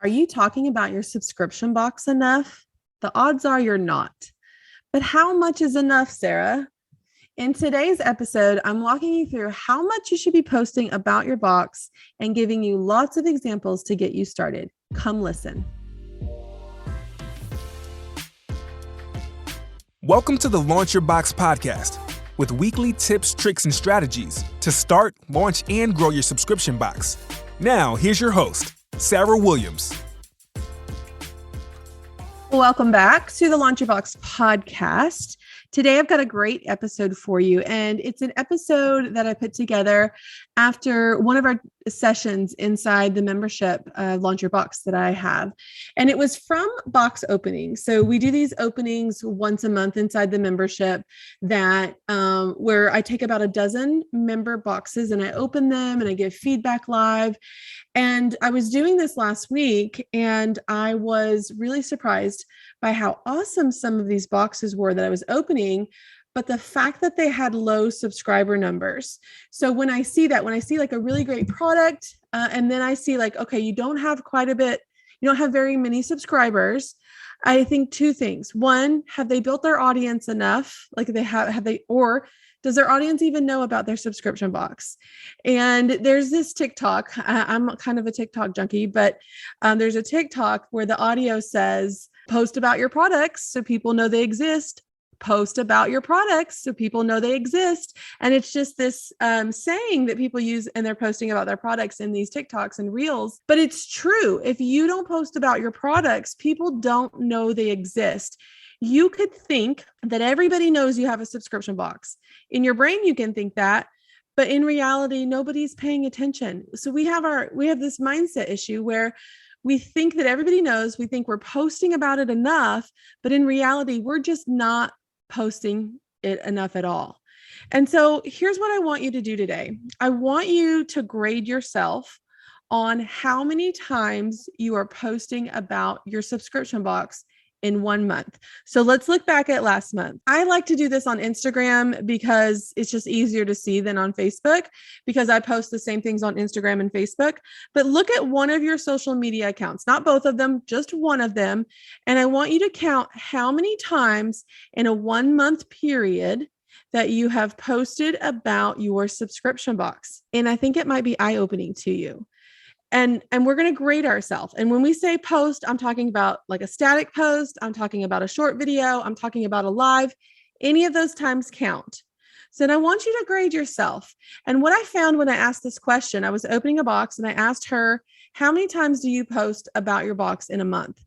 Are you talking about your subscription box enough? The odds are you're not. But how much is enough, Sarah? In today's episode, I'm walking you through how much you should be posting about your box and giving you lots of examples to get you started. Come listen. Welcome to the Launch Your Box podcast with weekly tips, tricks, and strategies to start, launch, and grow your subscription box. Now, here's your host, Sarah Williams. Welcome back to the Launch Your Box podcast. Today, I've got a great episode for you, and it's an episode that I put together after one of our sessions inside the membership Launch Your Box that I have. And it was from box openings. So we do these openings once a month inside the membership that where I take about a dozen member boxes and I open them and I give feedback live. And I was doing this last week and I was really surprised by how awesome some of these boxes were that I was opening, but the fact that they had low subscriber numbers. So when I see like a really great product, and then I see like, okay, you don't have very many subscribers. I think two things. One, have they built their audience enough? Or does their audience even know about their subscription box? And there's this TikTok. I'm kind of a TikTok junkie, but there's a TikTok where the audio says, post about your products so people know they exist. Post about your products so people know they exist. And it's just this saying that people use and they're posting about their products in these TikToks and reels. But it's true. If you don't post about your products, people don't know they exist. You could think that everybody knows you have a subscription box. In your brain, you can think that, but in reality, nobody's paying attention. So we have this mindset issue where we think that everybody knows, we think we're posting about it enough, but in reality, we're just not posting it enough at all. And so here's what I want you to do today. I want you to grade yourself on how many times you are posting about your subscription box in 1 month. So let's look back at last month. I like to do this on Instagram because it's just easier to see than on Facebook because I post the same things on Instagram and Facebook. But look at one of your social media accounts, not both of them, just one of them. And I want you to count how many times in a 1 month period that you have posted about your subscription box. And I think it might be eye-opening to you. And we're going to grade ourselves. And when we say post, I'm talking about like a static post. I'm talking about a short video. I'm talking about a live. Any of those times count. So then I want you to grade yourself. And what I found when I asked this question, I was opening a box and I asked her, how many times do you post about your box in a month?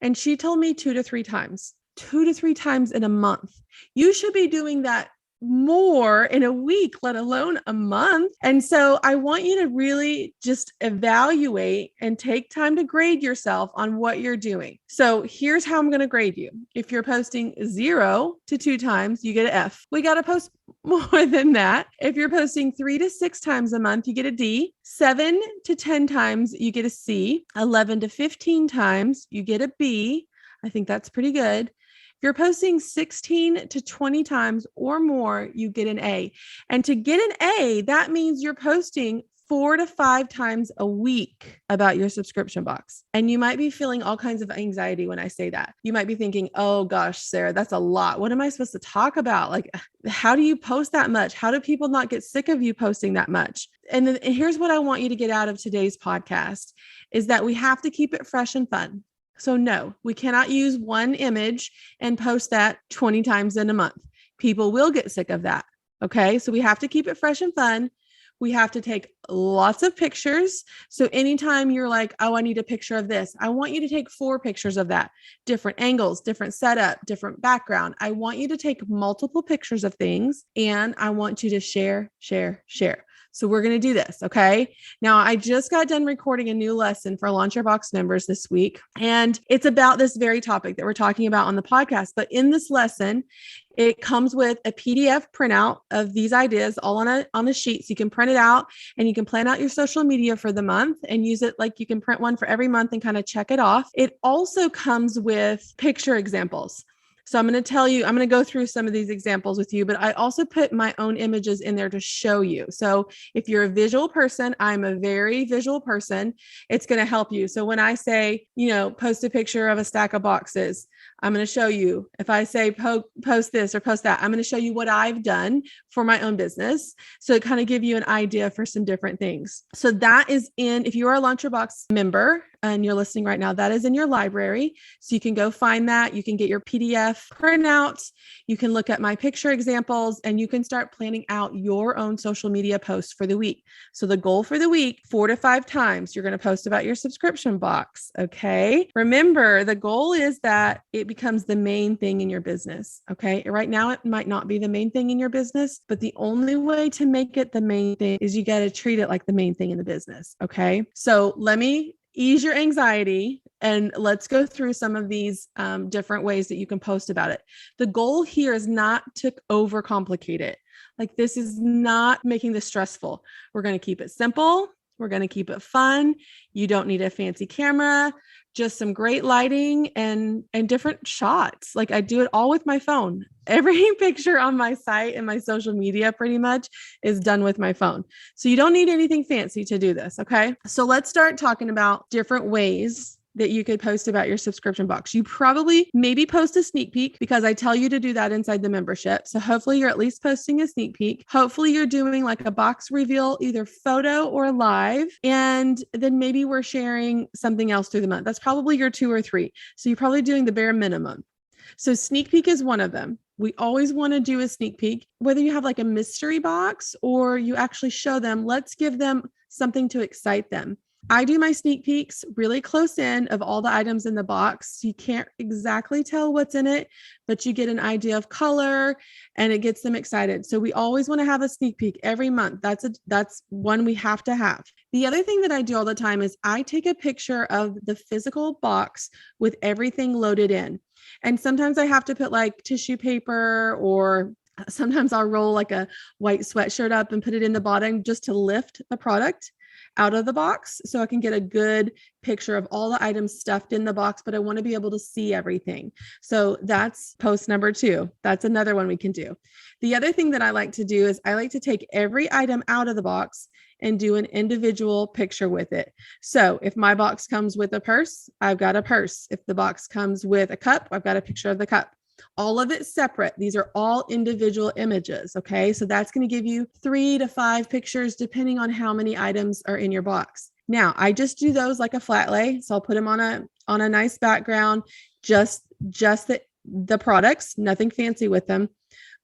And she told me 2 to 3 times. 2 to 3 times in a month. You should be doing that more in a week, let alone a month. And so I want you to really just evaluate and take time to grade yourself on what you're doing. So here's how I'm going to grade you. If you're posting 0 to 2 times, you get an F. We got to post more than that. If you're posting 3 to 6 times a month, you get a D. 7 to 10 times, you get a C. 11 to 15 times, you get a B. I think that's pretty good. If you're posting 16 to 20 times or more, you get an A. And to get an A, that means you're posting 4 to 5 times a week about your subscription box. And you might be feeling all kinds of anxiety when I say that. You might be thinking, oh gosh, Sarah, that's a lot. What am I supposed to talk about? Like, how do you post that much? How do people not get sick of you posting that much? And then here's what I want you to get out of today's podcast is that we have to keep it fresh and fun. So no, we cannot use one image and post that 20 times in a month. People will get sick of that. Okay. So we have to keep it fresh and fun. We have to take lots of pictures. So anytime you're like, oh, I need a picture of this, I want you to take 4 pictures of that, different angles, different setup, different background. I want you to take multiple pictures of things and I want you to share. So we're going to do this. Okay. Now I just got done recording a new lesson for Launch Your Box members this week. And it's about this very topic that we're talking about on the podcast. But in this lesson, it comes with a PDF printout of these ideas all on a sheet. So you can print it out and you can plan out your social media for the month and use it like you can print one for every month and kind of check it off. It also comes with picture examples. So I'm going to go through some of these examples with you, but I also put my own images in there to show you. So if you're a visual person, I'm a very visual person, it's going to help you. So when I say, post a picture of a stack of boxes, I'm going to show you. If I say post this or post that, I'm going to show you what I've done for my own business. So it kind of give you an idea for some different things. So that is if you are a Launch Your Box member and you're listening right now, that is in your library. So you can go find that. You can get your PDF printout. You can look at my picture examples and you can start planning out your own social media posts for the week. So the goal for the week, 4 to 5 times, you're going to post about your subscription box. Okay. Remember, the goal is that it becomes the main thing in your business. Okay. Right now, it might not be the main thing in your business, but the only way to make it the main thing is you got to treat it like the main thing in the business. Okay. So let me ease your anxiety and let's go through some of these different ways that you can post about it. The goal here is not to overcomplicate it. Like, this is not making this stressful. We're going to keep it simple. We're going to keep it fun. You don't need a fancy camera, just some great lighting and different shots. Like, I do it all with my phone. Every picture on my site and my social media pretty much is done with my phone. So you don't need anything fancy to do this. Okay. So let's start talking about different ways that you could post about your subscription box. You probably maybe post a sneak peek because I tell you to do that inside the membership. So hopefully you're at least posting a sneak peek. Hopefully you're doing like a box reveal, either photo or live. And then maybe we're sharing something else through the month. That's probably your 2 or 3. So you're probably doing the bare minimum. So sneak peek is one of them. We always want to do a sneak peek, whether you have like a mystery box or you actually show them. Let's give them something to excite them. I do my sneak peeks really close in of all the items in the box. You can't exactly tell what's in it, but you get an idea of color and it gets them excited. So we always want to have a sneak peek every month. That's one we have to have. The other thing that I do all the time is I take a picture of the physical box with everything loaded in. And sometimes I have to put like tissue paper, or sometimes I'll roll like a white sweatshirt up and put it in the bottom just to lift the product out of the box so I can get a good picture of all the items stuffed in the box, but I want to be able to see everything. So that's post number 2. That's another one we can do. The other thing that I like to do is I like to take every item out of the box and do an individual picture with it. So if my box comes with a purse, I've got a purse. If the box comes with a cup, I've got a picture of the cup. All of it separate. These are all individual images. Okay. So that's going to give you 3 to 5 pictures, depending on how many items are in your box. Now, I just do those like a flat lay. So I'll put them on a nice background, just the products, nothing fancy with them.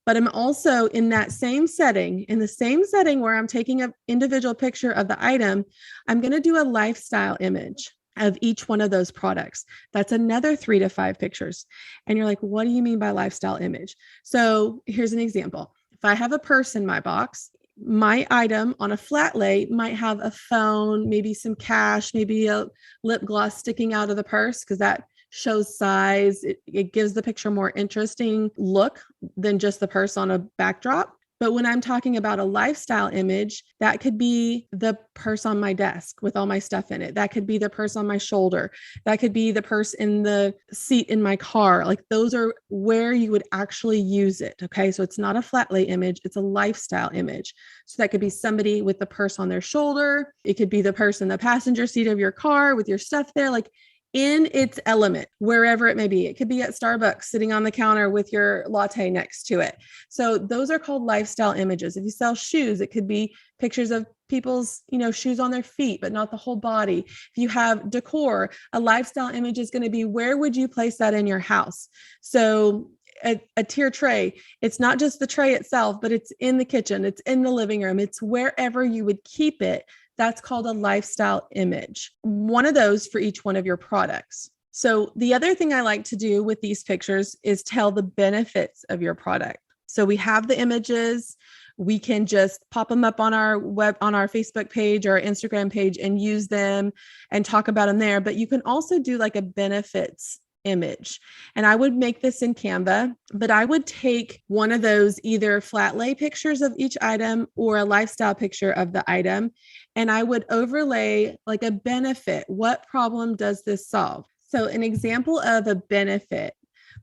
But I'm also in the same setting where I'm taking an individual picture of the item, I'm going to do a lifestyle image of each one of those products. That's another 3 to 5 pictures. And you're like, what do you mean by lifestyle image? So here's an example. If I have a purse in my box, my item on a flat lay might have a phone, maybe some cash, maybe a lip gloss sticking out of the purse, because that shows size. It gives the picture more interesting look than just the purse on a backdrop. But when I'm talking about a lifestyle image, that could be the purse on my desk with all my stuff in it. That could be the purse on my shoulder. That could be the purse in the seat in my car. Like, those are where you would actually use it. Okay. So it's not a flat lay image. It's a lifestyle image. So that could be somebody with the purse on their shoulder. It could be the purse in the passenger seat of your car with your stuff there. Like, in its element, wherever it may be. It could be at Starbucks sitting on the counter with your latte next to it. So those are called lifestyle images. If you sell shoes, it could be pictures of people's, shoes on their feet, but not the whole body. If you have decor, a lifestyle image is going to be, where would you place that in your house? So a tier tray, it's not just the tray itself, but it's in the kitchen, it's in the living room, it's wherever you would keep it. That's called a lifestyle image. One of those for each one of your products. So the other thing I like to do with these pictures is tell the benefits of your product. So we have the images. We can just pop them up on our Facebook page or Instagram page and use them and talk about them there. But you can also do like a benefits image. And I would make this in Canva, but I would take one of those either flat lay pictures of each item or a lifestyle picture of the item. And I would overlay like a benefit. What problem does this solve? So an example of a benefit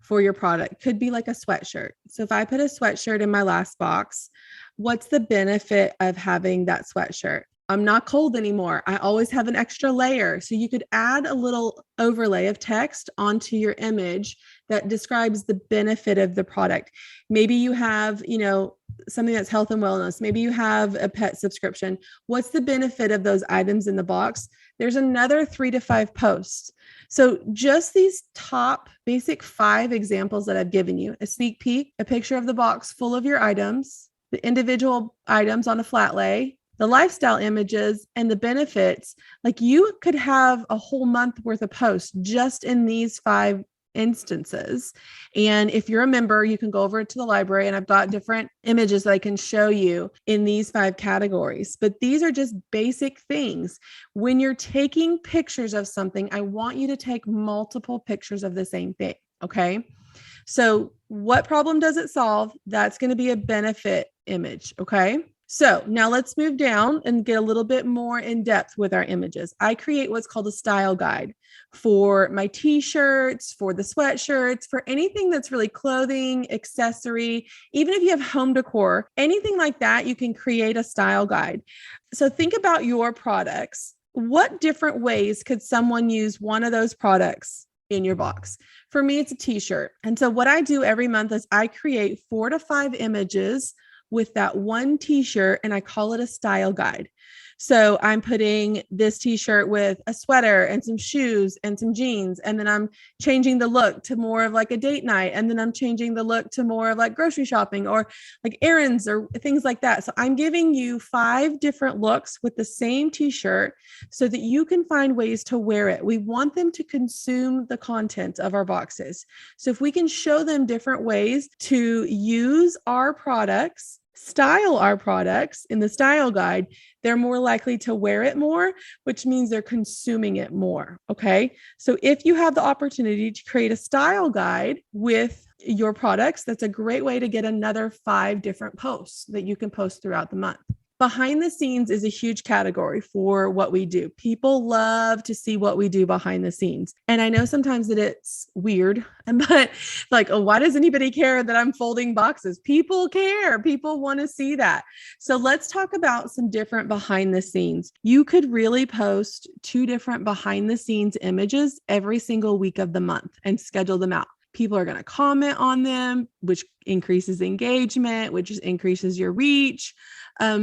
for your product. Could be like a sweatshirt. So if I put a sweatshirt in my last box, what's the benefit of having that sweatshirt? I'm not cold anymore. I always have an extra layer. So you could add a little overlay of text onto your image that describes the benefit of the product. Maybe you have, something that's health and wellness. Maybe you have a pet subscription. What's the benefit of those items in the box? There's another 3 to 5 posts. So just these top basic 5 examples that I've given you, a sneak peek, a picture of the box full of your items, the individual items on a flat lay, the lifestyle images, and the benefits. Like, you could have a whole month worth of posts just in these 5 instances. And if you're a member, you can go over to the library, and I've got different images that I can show you in these 5 categories. But these are just basic things. When you're taking pictures of something, I want you to take multiple pictures of the same thing. Okay. So what problem does it solve? That's going to be a benefit image. Okay. So now let's move down and get a little bit more in depth with our images. I create what's called a style guide for my t-shirts, for the sweatshirts, for anything that's really clothing, accessory, even if you have home decor, anything like that, you can create a style guide. So think about your products. What different ways could someone use one of those products in your box? For me, it's a t-shirt. And so what I do every month is I create 4 to 5 images with that one t-shirt, and I call it a style guide. So I'm putting this t-shirt with a sweater and some shoes and some jeans. And then I'm changing the look to more of like a date night. And then I'm changing the look to more of like grocery shopping or like errands or things like that. So I'm giving you 5 different looks with the same t-shirt so that you can find ways to wear it. We want them to consume the content of our boxes. So if we can show them different ways to use our products, style our products in the style guide, they're more likely to wear it more, which means they're consuming it more. Okay. So if you have the opportunity to create a style guide with your products, that's a great way to get another 5 different posts that you can post throughout the month. Behind the scenes is a huge category for what we do. People love to see what we do behind the scenes. And I know sometimes that it's weird, but like, oh, why does anybody care that I'm folding boxes? People care. People want to see that. So let's talk about some different behind the scenes. You could really post 2 different behind the scenes images every single week of the month and schedule them out. People are going to comment on them, which increases engagement, which increases your reach.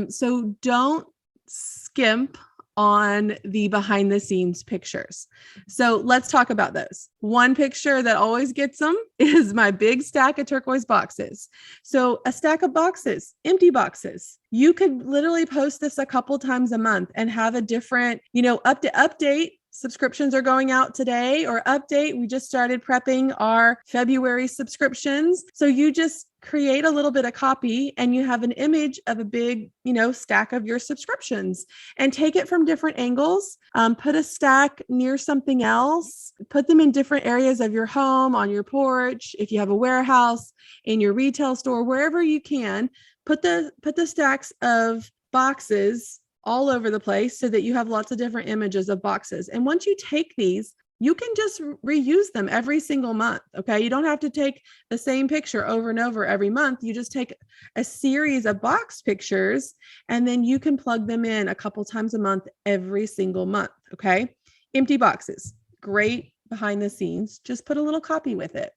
So don't skimp on the behind the scenes pictures. So let's talk about those. One picture that always gets them is my big stack of turquoise boxes. So a stack of boxes, empty boxes. You could literally post this a couple times a month and have a different, update. Subscriptions are going out today, or update. We just started prepping our February subscriptions. So you just create a little bit of copy and you have an image of a big, stack of your subscriptions, and take it from different angles. Put a stack near something else, put them in different areas of your home, on your porch. If you have a warehouse, in your retail store, wherever you can, put the stacks of boxes all over the place so that you have lots of different images of boxes. And once you take these, you can just reuse them every single month. Okay. You don't have to take the same picture over and over every month. You just take a series of box pictures and then you can plug them in a couple times a month, every single month. Okay. Empty boxes, great behind the scenes. Just put a little copy with it.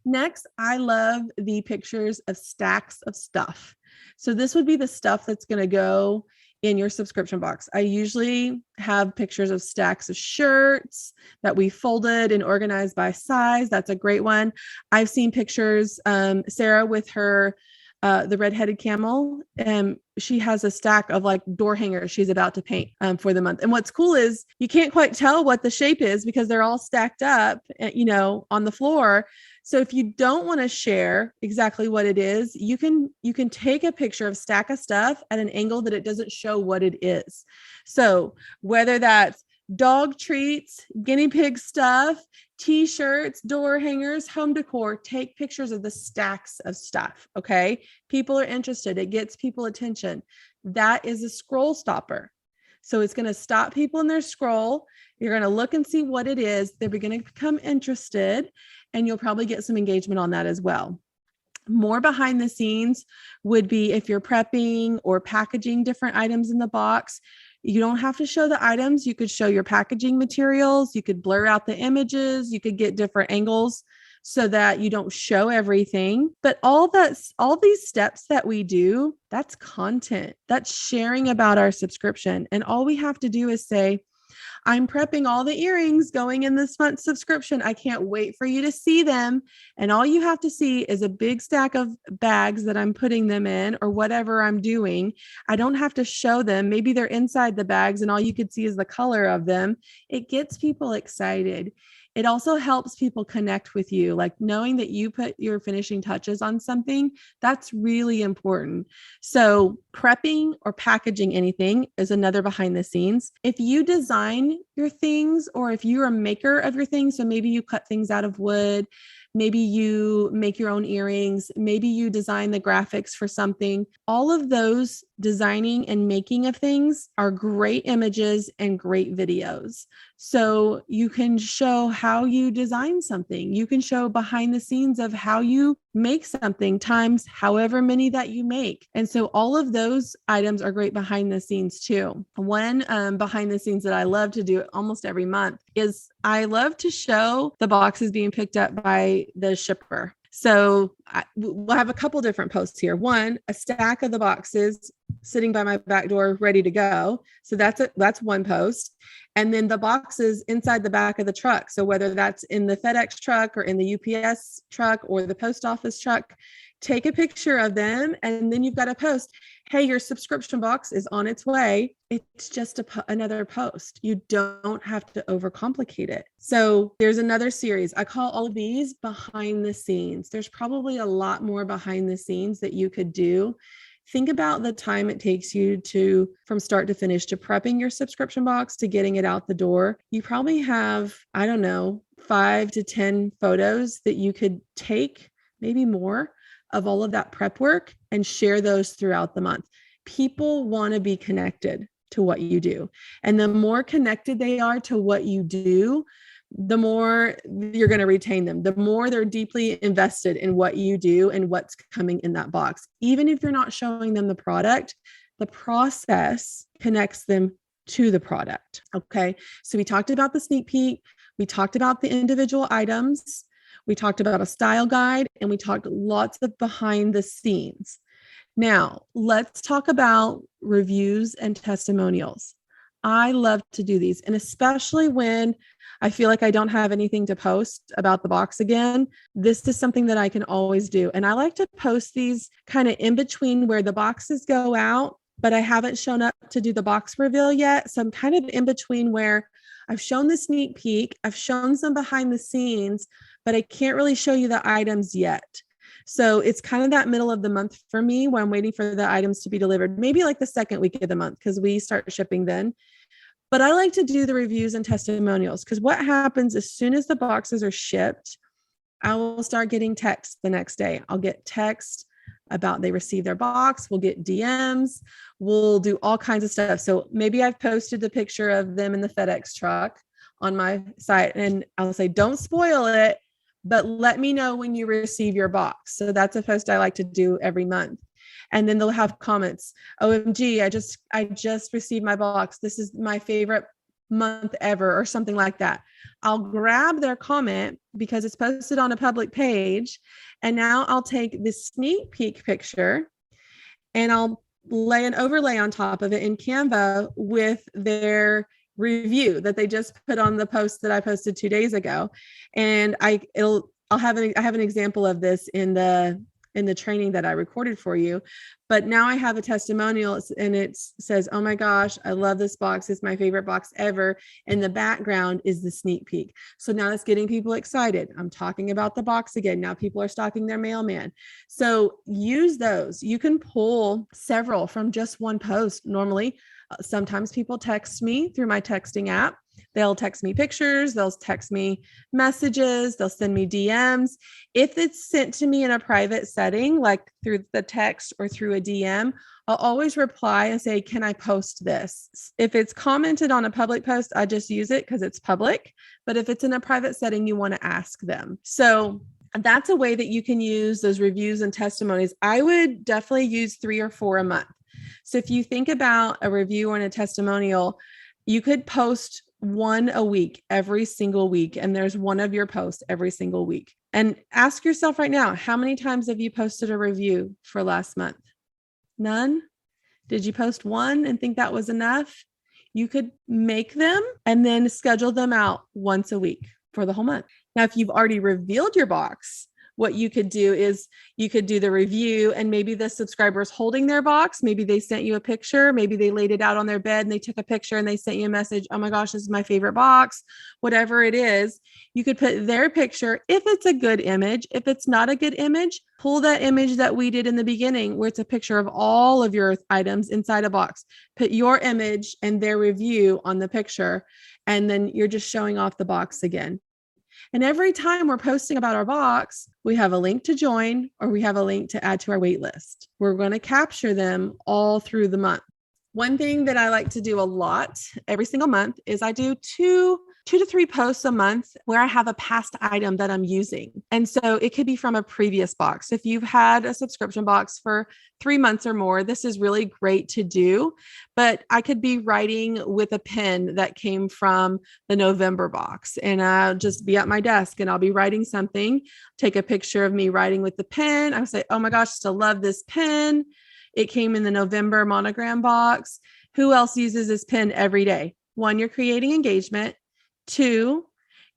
Next, I love the pictures of stacks of stuff. So this would be the stuff that's going to go in your subscription box. I usually have pictures of stacks of shirts that we folded and organized by size. That's a great one. I've seen pictures, Sarah with her, the redheaded camel, she has a stack of like door hangers she's about to paint for the month. And what's cool is you can't quite tell what the shape is because they're all stacked up, on the floor. So if you don't want to share exactly what it is, you can take a picture of stack of stuff at an angle that it doesn't show what it is. So whether that's dog treats, guinea pig stuff, t-shirts, door hangers, home decor, take pictures of the stacks of stuff. Okay. People are interested. It gets people attention. That is a scroll stopper. So it's going to stop people in their scroll. You're going to look and see what it is. They're going to become interested, and you'll probably get some engagement on that as well. More behind the scenes would be if you're prepping or packaging different items in the box. You don't have to show the items. You could show your packaging materials. You could blur out the images. You could get different angles so that you don't show everything. But all these steps that we do, that's content. That's sharing about our subscription. And all we have to do is say, I'm prepping all the earrings going in this month's subscription. I can't wait for you to see them. And all you have to see is a big stack of bags that I'm putting them in or whatever I'm doing. I don't have to show them. Maybe they're inside the bags and all you could see is the color of them. It gets people excited. It also helps people connect with you, like knowing that you put your finishing touches on something. That's really important. So prepping or packaging anything is another behind the scenes. If you design your things, or if you're a maker of your things, so maybe you cut things out of wood, maybe you make your own earrings, maybe you design the graphics for something. All of those designing and making of things are great images and great videos. So you can show how you design something. You can show behind the scenes of how you make something times however many that you make. And so all of those items are great behind the scenes too. One behind the scenes that I love to do almost every month is I love to show the boxes being picked up by the shipper. So we'll have a couple different posts here. One, a stack of the boxes sitting by my back door, ready to go. So that's one post. And then the boxes inside the back of the truck. So whether that's in the FedEx truck or in the UPS truck or the post office truck, take a picture of them. And then you've got a post. Hey, your subscription box is on its way. It's just another post. You don't have to overcomplicate it. So there's another series. I call all of these behind the scenes. There's probably a lot more behind the scenes that you could do. Think about the time it takes you to, from start to finish, to prepping your subscription box to getting it out the door. You probably have, 5 to 10 photos that you could take, maybe more, of all of that prep work and share those throughout the month. People want to be connected to what you do. And the more connected they are to what you do, the more you're going to retain them, the more they're deeply invested in what you do and what's coming in that box. Even if you're not showing them the product, the process connects them to the product. Okay. So we talked about the sneak peek. We talked about the individual items. We talked about a style guide, and we talked lots of behind the scenes. Now let's talk about reviews and testimonials. I love to do these, and especially when I feel like I don't have anything to post about the box again, this is something that I can always do. And I like to post these kind of in between where the boxes go out, but I haven't shown up to do the box reveal yet. So I'm kind of in between where I've shown the sneak peek, I've shown some behind the scenes, but I can't really show you the items yet. So it's kind of that middle of the month for me when I'm waiting for the items to be delivered, maybe like the second week of the month, because we start shipping then. But I like to do the reviews and testimonials, because what happens as soon as the boxes are shipped, I will start getting texts the next day. I'll get text about they received their box. We'll get DMs. We'll do all kinds of stuff. So maybe I've posted the picture of them in the FedEx truck on my site, and I'll say, don't spoil it, but let me know when you receive your box. So that's a post I like to do every month. And then they'll have comments. OMG, I just received my box. This is my favorite month ever, or something like that. I'll grab their comment because it's posted on a public page. And now I'll take this sneak peek picture and I'll lay an overlay on top of it in Canva with their review that they just put on the post that I posted 2 days ago. And I have an example of this in the training that I recorded for you. But now I have a testimonial and it says, oh my gosh, I love this box. It's my favorite box ever. And the background is the sneak peek. So now it's getting people excited. I'm talking about the box again. Now people are stalking their mailman. So use those. You can pull several from just one post. Normally, sometimes people text me through my texting app. They'll text me pictures, they'll text me messages, they'll send me DMs. If it's sent to me in a private setting, like through the text or through a DM, I'll always reply and say, can I post this? If it's commented on a public post, I just use it because it's public. But if it's in a private setting, you want to ask them. So that's a way that you can use those reviews and testimonies. I would definitely use 3 or 4 a month. So if you think about a review and a testimonial, you could post one a week, every single week. And there's one of your posts every single week. And ask yourself right now, how many times have you posted a review for last month? None? Did you post one and think that was enough? You could make them and then schedule them out once a week for the whole month. Now, if you've already revealed your box, what you could do is you could do the review, and maybe the subscriber's holding their box. Maybe they sent you a picture. Maybe they laid it out on their bed and they took a picture and they sent you a message. Oh my gosh, this is my favorite box. Whatever it is, you could put their picture if it's a good image. If it's not a good image, pull that image that we did in the beginning where it's a picture of all of your items inside a box. Put your image and their review on the picture, and then you're just showing off the box again. And every time we're posting about our box, we have a link to join or we have a link to add to our wait list. We're going to capture them all through the month. One thing that I like to do a lot every single month is I do two to three posts a month where I have a past item that I'm using. And so it could be from a previous box. If you've had a subscription box for 3 months or more, this is really great to do. But I could be writing with a pen that came from the November box, and I'll just be at my desk and I'll be writing something, take a picture of me writing with the pen. I'll say, oh my gosh, still love this pen. It came in the November monogram box. Who else uses this pen every day? 1, you're creating engagement. 2,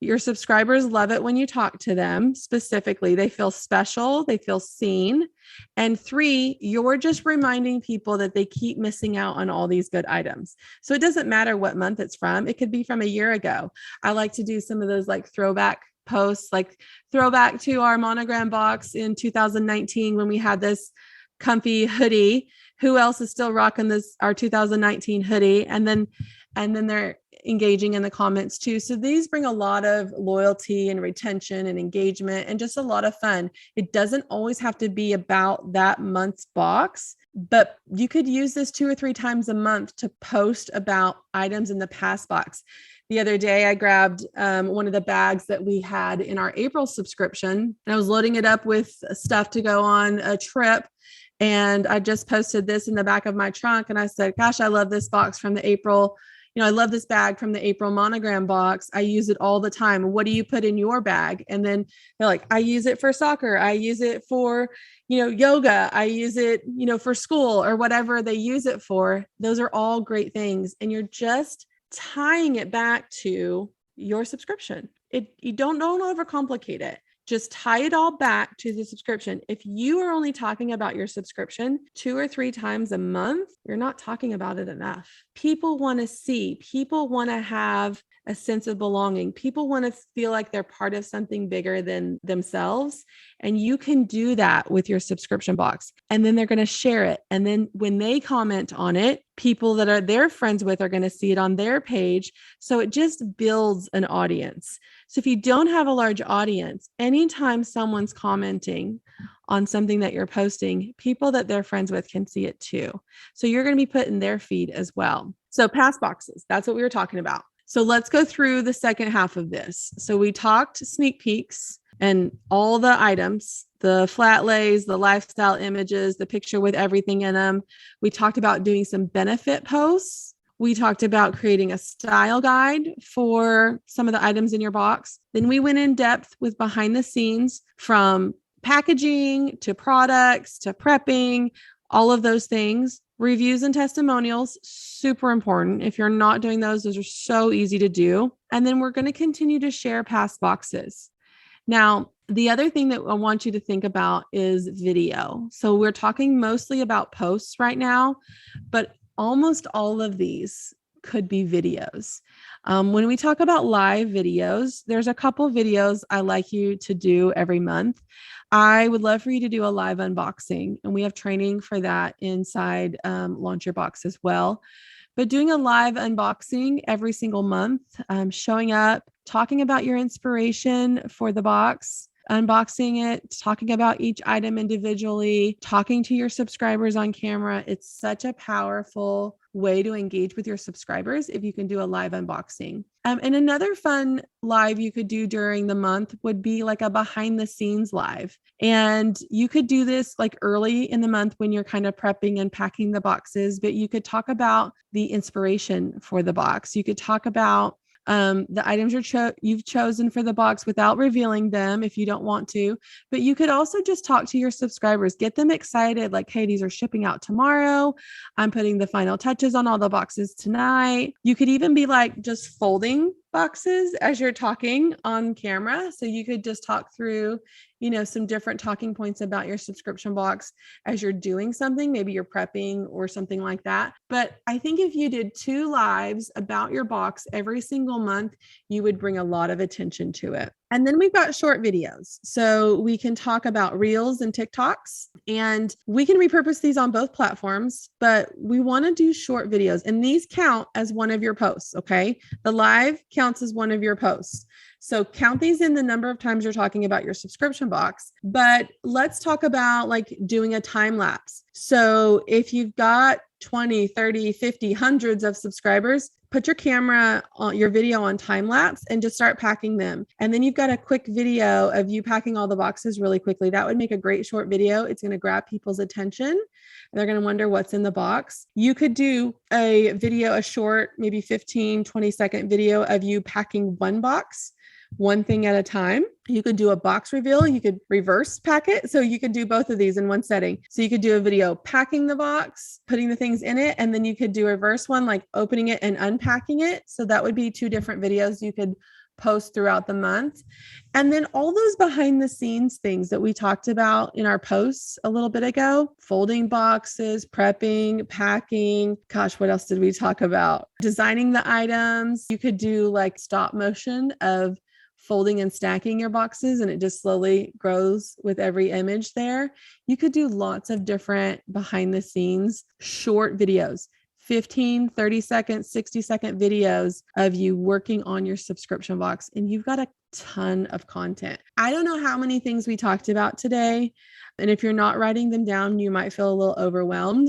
your subscribers love it when you talk to them specifically. They feel special, they feel seen. And 3, you're just reminding people that they keep missing out on all these good items. So it doesn't matter what month it's from. It could be from a year ago. I like to do some of those like throwback posts, like throwback to our monogram box in 2019 when we had this comfy hoodie. Who else is still rocking this, our 2019 hoodie? And then they're engaging in the comments too. So these bring a lot of loyalty and retention and engagement and just a lot of fun. It doesn't always have to be about that month's box, but you could use this 2 or 3 times a month to post about items in the past box. The other day, I grabbed one of the bags that we had in our April subscription, and I was loading it up with stuff to go on a trip. And I just posted this in the back of my trunk. And I said, gosh, I love this box from the April. I love this bag from the April monogram box. I use it all the time. What do you put in your bag? And then they're like, I use it for soccer. I use it for, yoga. I use it, for school or whatever they use it for. Those are all great things. And you're just tying it back to your subscription. You don't overcomplicate it. Just tie it all back to the subscription. If you are only talking about your subscription 2 or 3 times a month, you're not talking about it enough. People want to see, people want to have a sense of belonging. People want to feel like they're part of something bigger than themselves. And you can do that with your subscription box. And then they're going to share it. And then when they comment on it, people that are their friends with are going to see it on their page. So it just builds an audience. So if you don't have a large audience, anytime someone's commenting on something that you're posting, people that they're friends with can see it too. So you're going to be put in their feed as well. So past boxes, that's what we were talking about. So let's go through the second half of this. So we talked sneak peeks and all the items, the flat lays, the lifestyle images, the picture with everything in them. We talked about doing some benefit posts. We talked about creating a style guide for some of the items in your box. Then we went in depth with behind the scenes, from packaging to products to prepping, all of those things. Reviews and testimonials, super important. If you're not doing those are so easy to do. And then we're going to continue to share past boxes. Now, the other thing that I want you to think about is video. So we're talking mostly about posts right now, but almost all of these could be videos. When we talk about live videos, there's a couple videos I like you to do every month. I would love for you to do a live unboxing, and we have training for that inside Launch Your Box as well. but doing a live unboxing every single month, showing up, talking about your inspiration for the box, unboxing it, talking about each item individually, talking to your subscribers on camera. It's such a powerful way to engage with your subscribers if you can do a live unboxing. And another fun live you could do during the month would be like a behind the scenes live. And you could do this like early in the month when you're kind of prepping and packing the boxes, but you could talk about the inspiration for the box. You could talk about the items you've chosen for the box without revealing them if you don't want to, but you could also just talk to your subscribers, get them excited, like, hey, these are shipping out tomorrow. I'm putting the final touches on all the boxes tonight. You could even be like just folding boxes as you're talking on camera. So you could just talk through, some different talking points about your subscription box as you're doing something. Maybe you're prepping or something like that. But I think if you did 2 lives about your box every single month, you would bring a lot of attention to it. And then we've got short videos. So we can talk about Reels and TikToks, and we can repurpose these on both platforms, but we want to do short videos, and these count as one of your posts. Okay. The live counts as one of your posts. So count these in the number of times you're talking about your subscription box, but let's talk about like doing a time lapse. So if you've got 20, 30, 50, hundreds of subscribers, put your camera on your video on time lapse and just start packing them. And then you've got a quick video of you packing all the boxes really quickly. That would make a great short video. It's going to grab people's attention. And they're going to wonder what's in the box. You could do a video, a short, maybe 15, 20-second video of you packing one box, one thing at a time. You could do a box reveal. You could reverse pack it. So you could do both of these in one setting. So you could do a video packing the box, putting the things in it, and then you could do a reverse one, like opening it and unpacking it. So that would be 2 different videos you could post throughout the month. And then all those behind the scenes things that we talked about in our posts a little bit ago, folding boxes, prepping, packing. Gosh, what else did we talk about? Designing the items. You could do like stop motion of folding and stacking your boxes, and it just slowly grows with every image there. You could do lots of different behind the scenes short videos, 15, 30 second, 60-second videos of you working on your subscription box, and you've got a ton of content. I don't know how many things we talked about today. And if you're not writing them down, you might feel a little overwhelmed,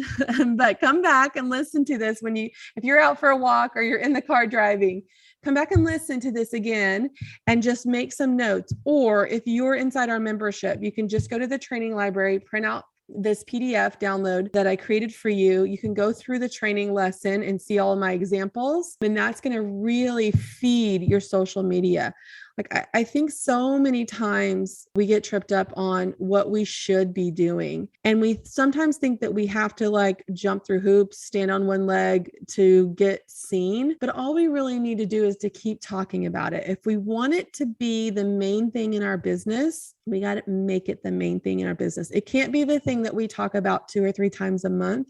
but come back and listen to this if you're out for a walk or you're in the car driving, come back and listen to this again and just make some notes. Or if you're inside our membership, you can just go to the training library, print out this PDF download that I created for you. You can go through the training lesson and see all of my examples, and that's going to really feed your social media. Like I think so many times we get tripped up on what we should be doing. And we sometimes think that we have to like jump through hoops, stand on one leg to get seen. But all we really need to do is to keep talking about it. If we want it to be the main thing in our business, we got to make it the main thing in our business. It can't be the thing that we talk about 2 or 3 times a month.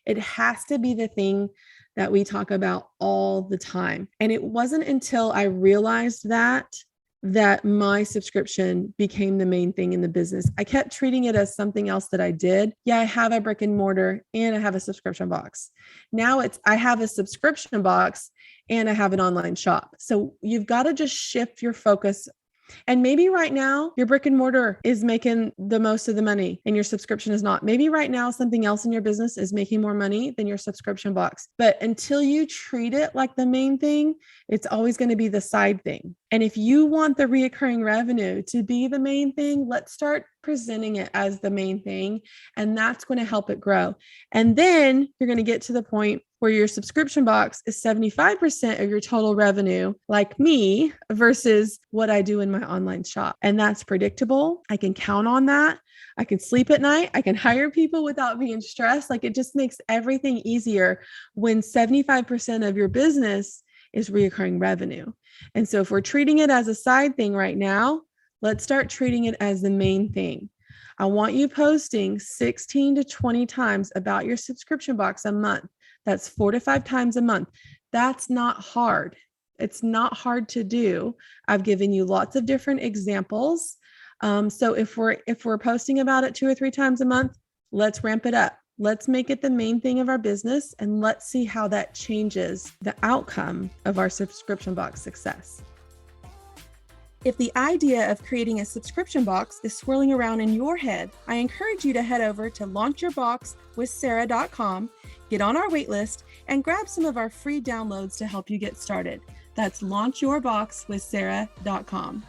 It has to be the thing that we talk about all the time. And it wasn't until I realized that my subscription became the main thing in the business. I kept treating it as something else that I did. Yeah, I have a brick and mortar and I have a subscription box. Now I have a subscription box and I have an online shop. So you've got to just shift your focus. And maybe right now your brick and mortar is making the most of the money and your subscription is not. Maybe right now something else in your business is making more money than your subscription box. But until you treat it like the main thing, it's always going to be the side thing. And if you want the reoccurring revenue to be the main thing, let's start presenting it as the main thing. And that's going to help it grow. And then you're going to get to the point where your subscription box is 75% of your total revenue, like me, versus what I do in my online shop. And that's predictable. I can count on that. I can sleep at night. I can hire people without being stressed. Like it just makes everything easier when 75% of your business is reoccurring revenue. And so if we're treating it as a side thing right now, let's start treating it as the main thing. I want you posting 16 to 20 times about your subscription box a month. That's 4 to 5 times a month. That's not hard. It's not hard to do. I've given you lots of different examples. So if we're posting about it 2 or 3 times a month, let's ramp it up. Let's make it the main thing of our business, and let's see how that changes the outcome of our subscription box success. If the idea of creating a subscription box is swirling around in your head, I encourage you to head over to launchyourboxwithsarah.com, get on our waitlist, and grab some of our free downloads to help you get started. That's launchyourboxwithsarah.com.